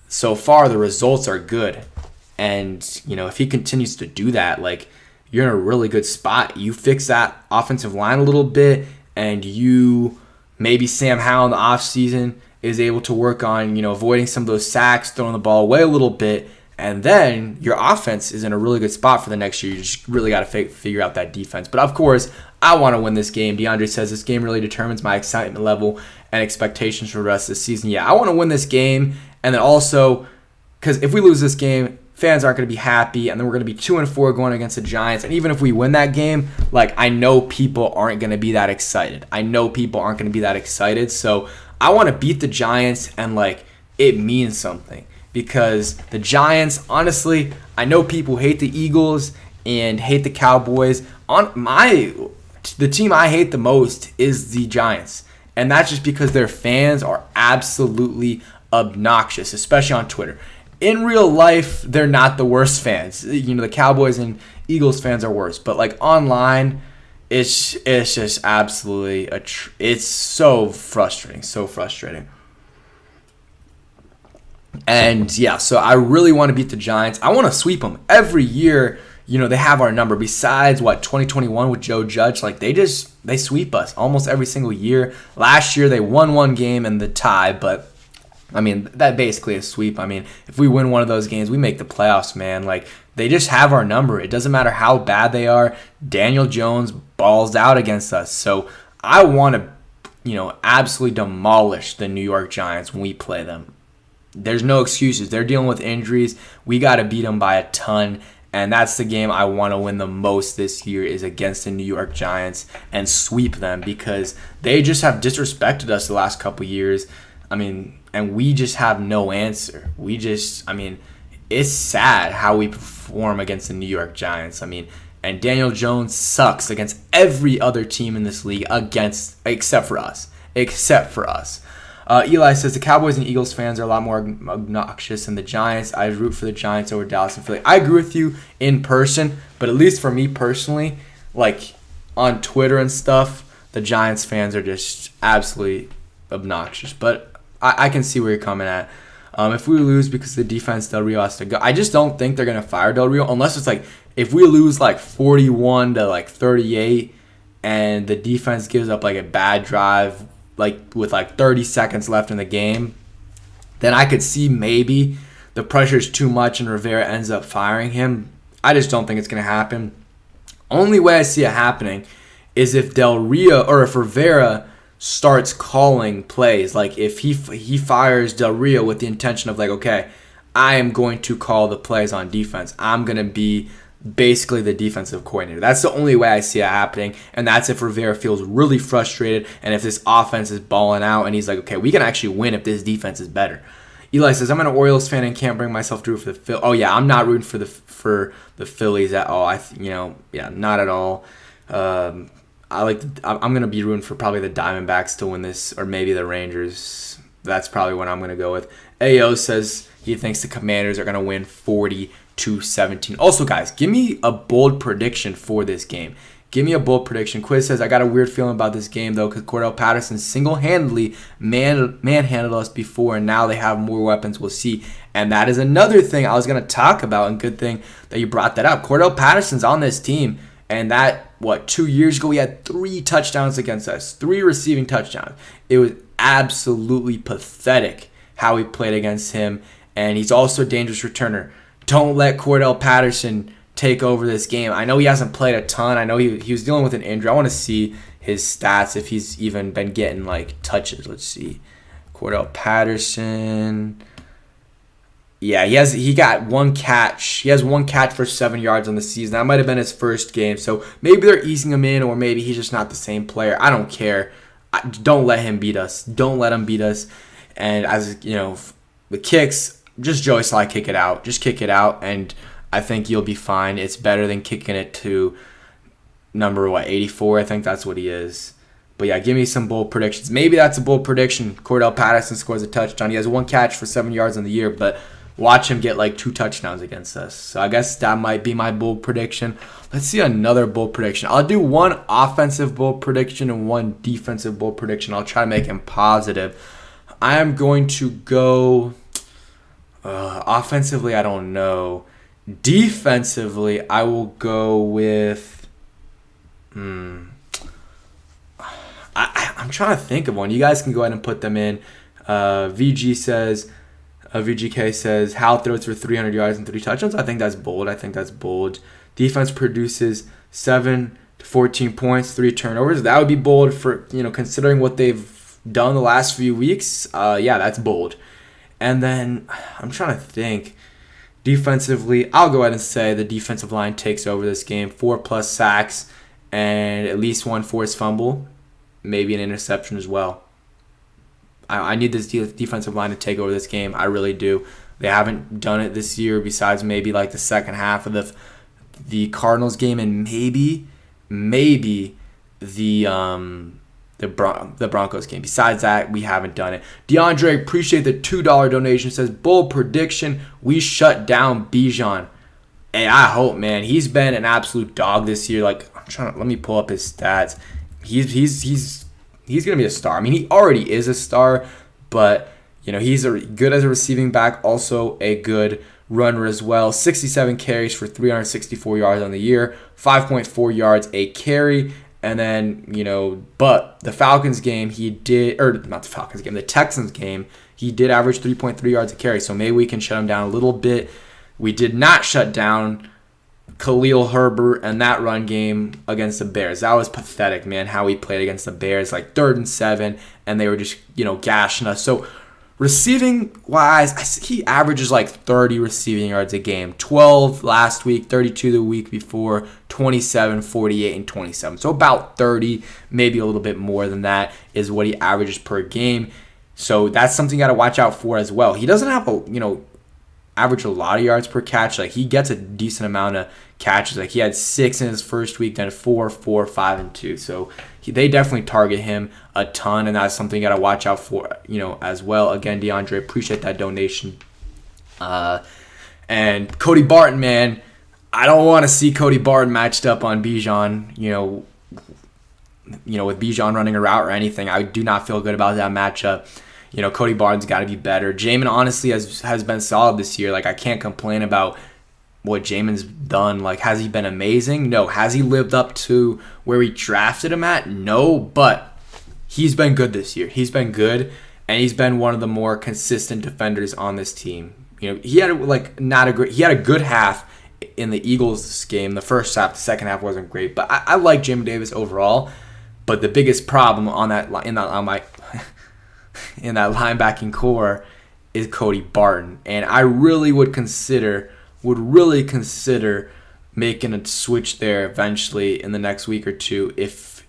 Speaker 1: so far the results are good. And, if he continues to do that, you're in a really good spot. You fix that offensive line a little bit, and maybe Sam Howell in the offseason is able to work on, avoiding some of those sacks, throwing the ball away a little bit, And then your offense is in a really good spot for the next year. You just really got to figure out that defense. But of course, I want to win this game. DeAndre says this game really determines my excitement level and expectations for the rest of the season. Yeah, I want to win this game. And then also, because if we lose this game, fans aren't going to be happy. And then we're going to be 2-4 going against the Giants. And even if we win that game, like, I know people aren't going to be that excited. So I want to beat the Giants, and, like, it means something. Because the Giants, honestly, I know people hate the Eagles and hate the Cowboys. The team I hate the most is the Giants. And that's just because their fans are absolutely obnoxious, especially on Twitter. In real life, they're not the worst fans. You know, the Cowboys and Eagles fans are worse. But, like, online, it's just absolutely, it's so frustrating. And yeah, so I really want to beat the Giants. I want to sweep them. Every year, you know, they have our number. Besides, 2021 with Joe Judge, like, they sweep us almost every single year. Last year, they won one game in the tie, but, I mean, that basically is a sweep. I mean, if we win one of those games, we make the playoffs, man. Like, they just have our number. It doesn't matter how bad they are. Daniel Jones balls out against us. So I want to, you know, absolutely demolish the New York Giants when we play them. There's no excuses. They're dealing with injuries. We got to beat them by a ton. And that's the game I want to win the most this year, is against the New York Giants, and sweep them, because they just have disrespected us the last couple years. I mean, and we just have no answer. It's sad how we perform against the New York Giants. I mean, and Daniel Jones sucks against every other team in this league except for us. Eli says the Cowboys and Eagles fans are a lot more obnoxious than the Giants. I root for the Giants over Dallas and Philly. I agree with you in person, but at least for me personally, like on Twitter and stuff, the Giants fans are just absolutely obnoxious. But I can see where you're coming at. If we lose because the defense, Del Rio has to go. I just don't think they're going to fire Del Rio, unless it's like if we lose like 41 to like 38 and the defense gives up like a bad drive, like with like 30 seconds left in the game, then I could see maybe the pressure is too much and Rivera ends up firing him. I just don't think it's going to happen. Only way I see it happening is if Del Rio or if Rivera starts calling plays. Like if he fires Del Rio with the intention of like, okay, I am going to call the plays on defense. I'm going to be basically the defensive coordinator. That's the only way I see it happening, and that's if Rivera feels really frustrated and if this offense is balling out and he's like, okay, we can actually win if this defense is better. Eli says, I'm an Orioles fan and can't bring myself to root for the Phillies. Oh yeah, I'm not rooting for the Phillies at all. Not at all. I'm gonna be rooting for probably the Diamondbacks to win this, or maybe the Rangers. That's probably what I'm gonna go with. AO says he thinks the Commanders are gonna win 40-17. Also, guys, give me a bold prediction for this game. Give me a bold prediction. Quiz says, I got a weird feeling about this game, though, because Cordell Patterson single-handedly manhandled us before, and now they have more weapons. We'll see. And that is another thing I was going to talk about, and good thing that you brought that up. Cordell Patterson's on this team, and 2 years ago, he had 3 touchdowns against us, 3 receiving touchdowns. It was absolutely pathetic how he played against him, and he's also a dangerous returner. Don't let Cordell Patterson take over this game. I know he hasn't played a ton. I know he was dealing with an injury. I want to see his stats, if he's even been getting like touches. Let's see. Cordell Patterson. Yeah, he got 1 catch. He has 1 catch for 7 yards on the season. That might have been his first game. So maybe they're easing him in, or maybe he's just not the same player. I don't care. Don't let him beat us. Don't let him beat us. And as you know, the kicks, just Joey Sly kick it out. Just kick it out, and I think you'll be fine. It's better than kicking it to number 84. I think that's what he is. But yeah, give me some bold predictions. Maybe that's a bold prediction. Cordell Patterson scores a touchdown. He has 1 catch for 7 yards in the year, but watch him get like 2 touchdowns against us. So I guess that might be my bold prediction. Let's see another bold prediction. I'll do 1 offensive bold prediction and 1 defensive bold prediction. I'll try to make him positive. I am going to go offensively, I don't know. Defensively, I will go with I'm trying to think of one. You guys can go ahead and put them in. VG says VGK says, Hal throws for 300 yards and 3 touchdowns. I think that's bold. Defense produces 7 to 14 points, 3 turnovers. That would be bold for, considering what they've done the last few weeks. Yeah, that's bold. And then I'm trying to think. Defensively, I'll go ahead and say the defensive line takes over this game. 4+ sacks and at least 1 forced fumble, maybe an interception as well. I need this defensive line to take over this game. I really do. They haven't done it this year besides maybe like the second half of the Cardinals game and maybe the Broncos game. Besides that, we haven't done it. DeAndre, appreciate the $2 donation. Says, bold prediction, we shut down Bijan. Hey, I hope, man. He's been an absolute dog this year. Like, let me pull up his stats. He's going to be a star. I mean, he already is a star, but, he's good as a receiving back, also a good runner as well. 67 carries for 364 yards on the year, 5.4 yards a carry. And then, but the Falcons game, the Texans game, he did average 3.3 yards a carry. So maybe we can shut him down a little bit. We did not shut down Khalil Herbert and that run game against the Bears. That was pathetic, man, how he played against the Bears, like 3rd and 7, and they were just, gashing us. So receiving-wise, he averages like 30 receiving yards a game. 12 last week, 32 the week before, 27, 48, and 27. So about 30, maybe a little bit more than that is what he averages per game. So that's something you got to watch out for as well. He doesn't have average a lot of yards per catch. Like, he gets a decent amount of catches. Like, he had 6 in his first week, then 4, 5, and 2. So they definitely target him a ton, and that's something you got to watch out for, as well. Again, DeAndre, appreciate that donation. And Cody Barton, man, I don't want to see Cody Barton matched up on Bijan, with Bijan running a route or anything. I do not feel good about that matchup. Cody Barton's got to be better. Jamin honestly has been solid this year. Like, I can't complain about what Jamin's done. Like, has he been amazing? No. Has he lived up to where we drafted him at? No, but he's been good this year. He's been good, and he's been one of the more consistent defenders on this team. He had a good half in the Eagles game. The first half, the second half wasn't great, but I like Jamin Davis overall. But the biggest problem in that linebacking core is Cody Barton, and I really would really consider making a switch there eventually in the next week or two if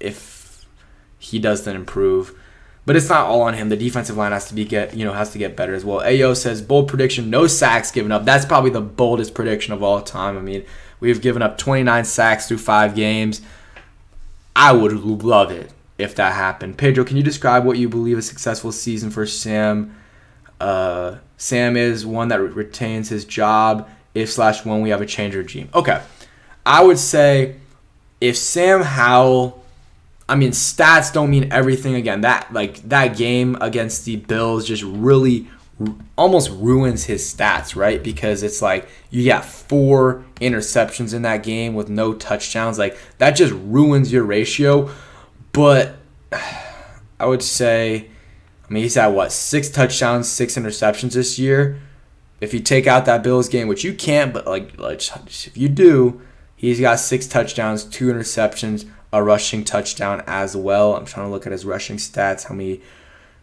Speaker 1: he doesn't improve. But it's not all on him. The defensive line has to get better as well. Ayo says, bold prediction, no sacks given up. That's probably the boldest prediction of all time. I mean, we've given up 29 sacks through 5 games. I would love it if that happened. Pedro, can you describe what you believe a successful season for Sam? Sam is one that retains his job if/when we have a change regime. Okay. I would say if Sam Howell, stats don't mean everything. Again, that game against the Bills just really almost ruins his stats, right? Because it's like you got 4 interceptions in that game with no touchdowns. Like, that just ruins your ratio. But I would say, he's had 6 touchdowns, 6 interceptions this year. If you take out that Bills game, which you can't, but if you do, he's got 6 touchdowns, 2 interceptions, a rushing touchdown as well. I'm trying to look at his rushing stats, how many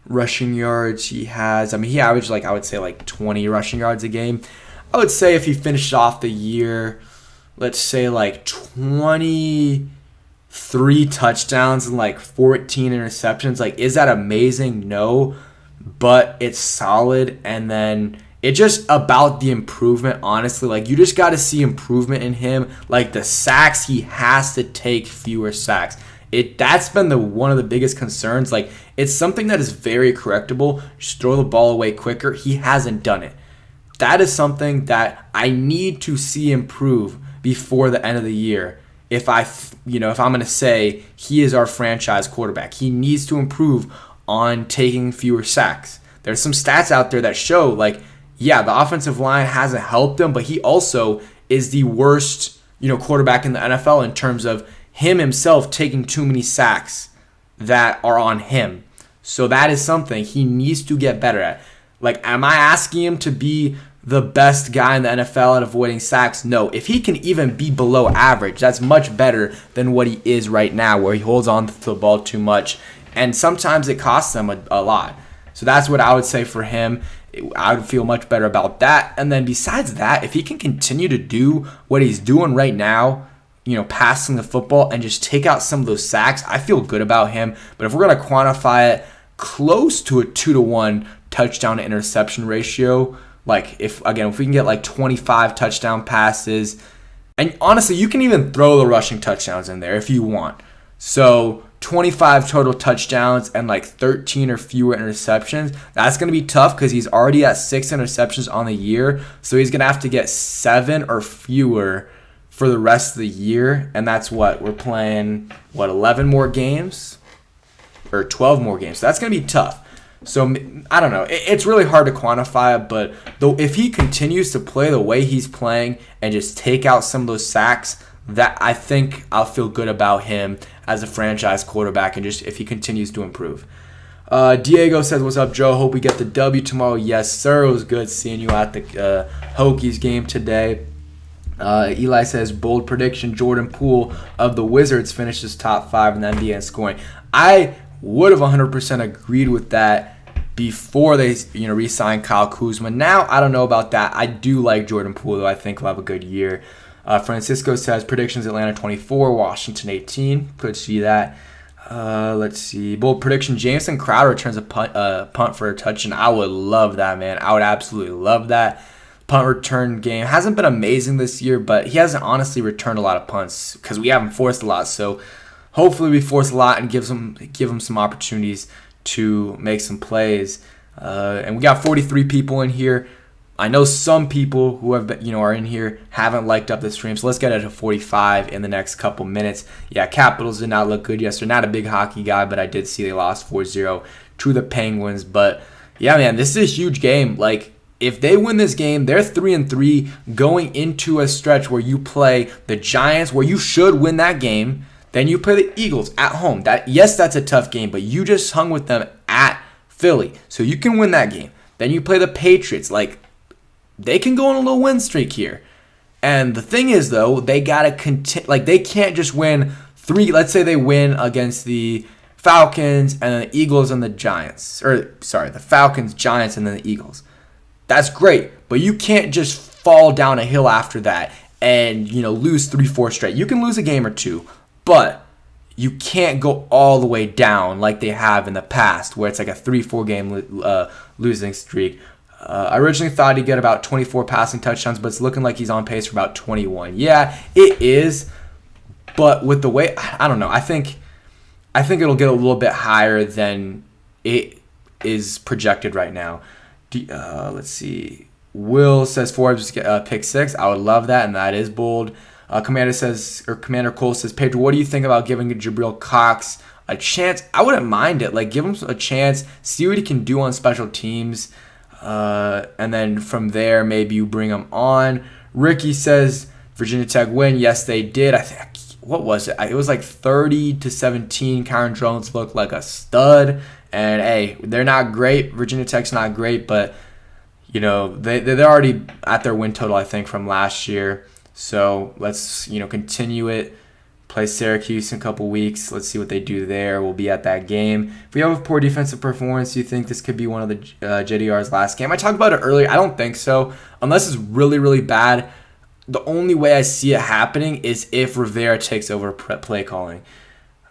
Speaker 1: rushing yards he has. He averaged 20 rushing yards a game. I would say if he finished off the year, let's say 23 touchdowns and 14 interceptions. Is that amazing? No, but it's solid. And then it's just about the improvement, honestly. You just got to see improvement in him. The sacks, he has to take fewer sacks. That's been one of the biggest concerns. It's something that is very correctable. Just throw the ball away quicker. He hasn't done it. That is something that I need to see improve before the end of the year. If I'm going to say he is our franchise quarterback, he needs to improve on taking fewer sacks. There's some stats out there that show, the offensive line hasn't helped him, but he also is the worst, quarterback in the NFL in terms of him himself taking too many sacks that are on him. So that is something he needs to get better at. Like, am I asking him to be the best guy in the NFL at avoiding sacks? No. If he can even be below average, that's much better than what he is right now, where he holds on to the ball too much. And sometimes it costs them a lot. So that's what I would say for him. I would feel much better about that. And then besides that, if he can continue to do what he's doing right now, passing the football and just take out some of those sacks, I feel good about him. But if we're going to quantify it, close to a 2-to-1 touchdown to interception ratio, like if we can get like 25 touchdown passes, and honestly, you can even throw the rushing touchdowns in there if you want. So 25 total touchdowns and like 13 or fewer interceptions. That's going to be tough because he's already at 6 interceptions on the year. So he's going to have to get 7 or fewer for the rest of the year. And that's what we're playing, 11 more games or 12 more games. So that's going to be tough. So I don't know. It's really hard to quantify it, but though if he continues to play the way he's playing and just take out some of those sacks, that I think I'll feel good about him as a franchise quarterback, and just if he continues to improve. Diego says, "What's up, Joe? Hope we get the W tomorrow." Yes, sir. It was good seeing you at the Hokies game today. Eli says, "Bold prediction: Jordan Poole of the Wizards finishes top 5 in the NBA in scoring." I would have 100% agreed with that before they re-signed Kyle Kuzma. Now I don't know about that. I do like Jordan Poole, though. I think he'll have a good year. Francisco says predictions: Atlanta 24, Washington 18. Could see that. Let's see. Bold prediction: Jameson Crowder returns a punt for a touchdown. I would love that, man. I would absolutely love that. Punt return game hasn't been amazing this year, but he hasn't honestly returned a lot of punts because we haven't forced a lot. So hopefully we force a lot and give him some opportunities to make some plays. And we got 43 people in here. I know some people who have are in here haven't liked up the stream, so let's get it to 45 in the next couple minutes. Yeah, Capitals did not look good yesterday. Not a big hockey guy, but I did see they lost 4-0 to the Penguins. But yeah, man, this is a huge game. Like, if they win this game, they're 3-3 going into a stretch where you play the Giants, where you should win that game. Then you play the Eagles at home. That's a tough game, but you just hung with them at Philly, so you can win that game. Then you play the Patriots. Like, they can go on a little win streak here. And the thing is, though, they gotta continue. Like, they can't just win 3. Let's say they win against the Falcons and then the Eagles and the Giants. The Falcons, Giants, and then the Eagles. That's great, but you can't just fall down a hill after that and lose 3-4 straight. You can lose a game or two, but you can't go all the way down like they have in the past, where it's like a 3-4 game losing streak. I originally thought he'd get about 24 passing touchdowns, but it's looking like he's on pace for about 21. Yeah, it is, but with the way, I don't know. I think it'll get a little bit higher than it is projected right now. Let's see. Will says Forbes pick 6. I would love that, and that is bold. Commander Cole says, Pedro, what do you think about giving Jabril Cox a chance? I wouldn't mind it. Like, give him a chance, see what he can do on special teams, and then from there, maybe you bring him on. Ricky says, Virginia Tech win. Yes, they did. I think, what was it? It was like 30-17. Kyron Jones looked like a stud. And, hey, they're not great. Virginia Tech's not great, but, they're already at their win total, I think, from last year. So let's, continue it. Play Syracuse in a couple weeks. Let's see what they do there. We'll be at that game. If we have a poor defensive performance, do you think this could be one of the JDR's last game? I talked about it earlier. I don't think so. Unless it's really, really bad. The only way I see it happening is if Rivera takes over play calling.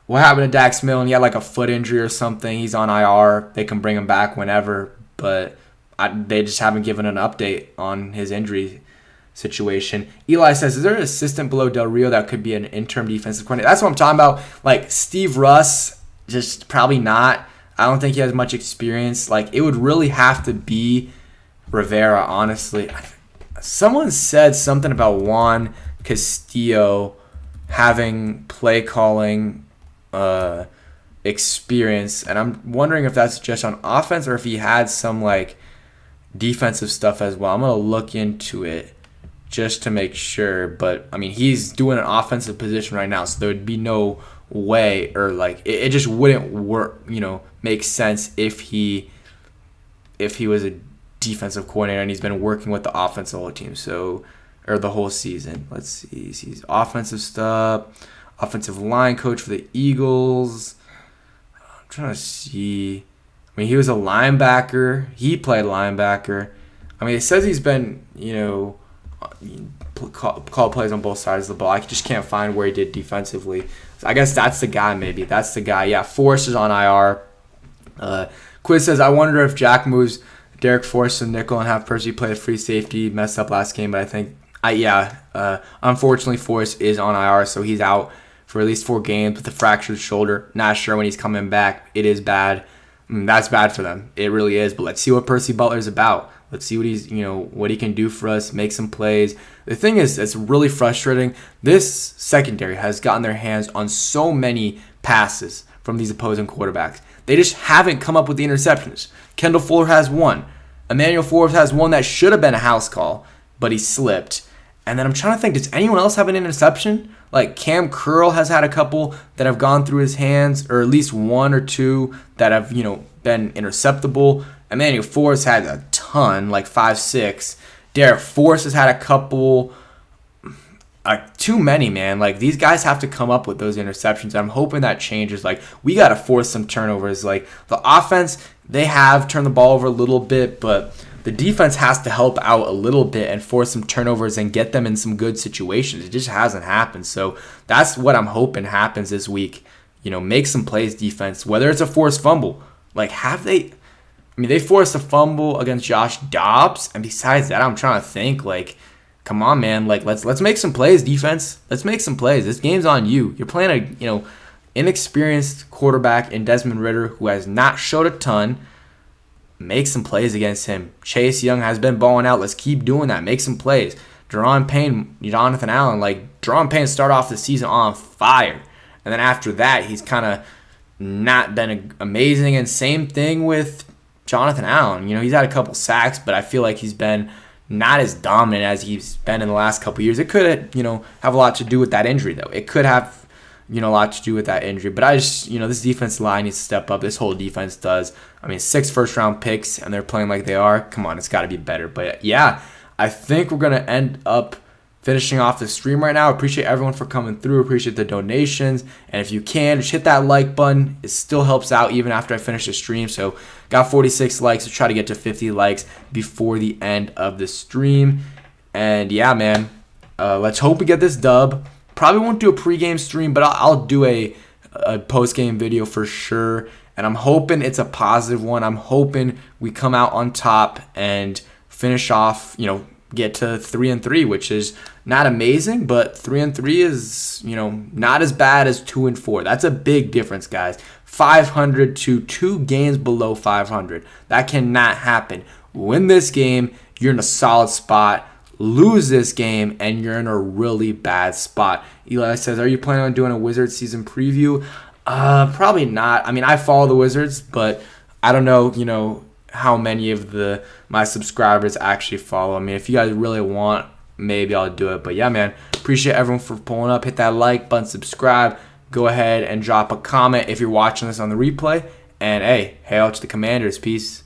Speaker 1: What happened to Dax Milne? He had like a foot injury or something. He's on IR. They can bring him back whenever. But they just haven't given an update on his injury situation. Eli says, is there an assistant below Del Rio that could be an interim defensive coordinator? That's what I'm talking about. Like, Steve Russ, just probably not. I don't think he has much experience. Like, it would really have to be Rivera, honestly. Someone said something about Juan Castillo having play calling experience, and I'm wondering if that's just on offense or if he had some like defensive stuff as well. I'm gonna look into it just to make sure, but I mean, he's doing an offensive position right now, so there would be no way, or like it just wouldn't work, make sense if he was defensive coordinator, and he's been working with the offensive whole team, or the whole season. Let's see. He's offensive stuff, offensive line coach for the Eagles. I'm trying to see. I mean, he was a linebacker. He played linebacker. I mean, it says he's been, call plays on both sides of the ball. I just can't find where he did defensively. So I guess that's the guy, maybe. That's the guy. Yeah, Forrest is on IR. Quiz says, I wonder if Jack moves Derek Forrest to nickel and have Percy play a free safety. Messed up last game, but I think, unfortunately, Forrest is on IR, so he's out for at least 4 games with a fractured shoulder. Not sure when he's coming back. It is bad. That's bad for them. It really is. But let's see what Percy Butler's about. Let's see what what he can do for us, make some plays. The thing is, it's really frustrating. This secondary has gotten their hands on so many passes from these opposing quarterbacks. They just haven't come up with the interceptions. Kendall Fuller has one. Emmanuel Forbes has one that should have been a house call, but he slipped. And then I'm trying to think, does anyone else have an interception? Like Cam Curl has had a couple that have gone through his hands, or at least 1 or 2 that have, been interceptable. Emmanuel Forbes had a ton, like 5, 6. Derek Forrest has had a couple. Too many, man. Like, these guys have to come up with those interceptions. I'm hoping that changes. Like, we got to force some turnovers. Like, the offense, they have turned the ball over a little bit, but the defense has to help out a little bit and force some turnovers and get them in some good situations. It just hasn't happened. So that's what I'm hoping happens this week. Make some plays defense, whether it's a forced fumble. Like, they forced a fumble against Josh Dobbs, and besides that, I'm trying to think, like, come on, man. Like, let's make some plays, defense. Let's make some plays. This game's on you. You're playing a inexperienced quarterback in Desmond Ridder who has not showed a ton. Make some plays against him. Chase Young has been balling out. Let's keep doing that. Make some plays. Deron Payne, Jonathan Allen. Like, Deron Payne started off the season on fire, and then after that, he's kind of not been amazing. And same thing with Jonathan Allen. He's had a couple sacks, but I feel like he's been not as dominant as he's been in the last couple of years. It could, have a lot to do with that injury, though. It could have, a lot to do with that injury. But I just, this defensive line needs to step up. This whole defense does. 6 first-round picks, and they're playing like they are. Come on, it's got to be better. But, yeah, I think we're going to end up finishing off the stream right now. Appreciate everyone for coming through. Appreciate the donations. And if you can, just hit that like button. It still helps out even after I finish the stream. So got 46 likes. We'll try to get to 50 likes before the end of the stream. And yeah, man, let's hope we get this dub. Probably won't do a pregame stream, but I'll do a postgame video for sure. And I'm hoping it's a positive one. I'm hoping we come out on top and finish off, get to 3-3, which is not amazing, but 3-3 is, not as bad as 2-4. That's a big difference, guys. 500 to 2 games below 500. That cannot happen. Win this game, you're in a solid spot. Lose this game, and you're in a really bad spot. Eli says, are you planning on doing a Wizards season preview? Probably not. I follow the Wizards, but I don't know, how many of my subscribers actually follow. If you guys really want, maybe I'll do it. But yeah, man, appreciate everyone for pulling up. Hit that like button, subscribe. Go ahead and drop a comment if you're watching this on the replay. And hey, hail to the Commanders. Peace.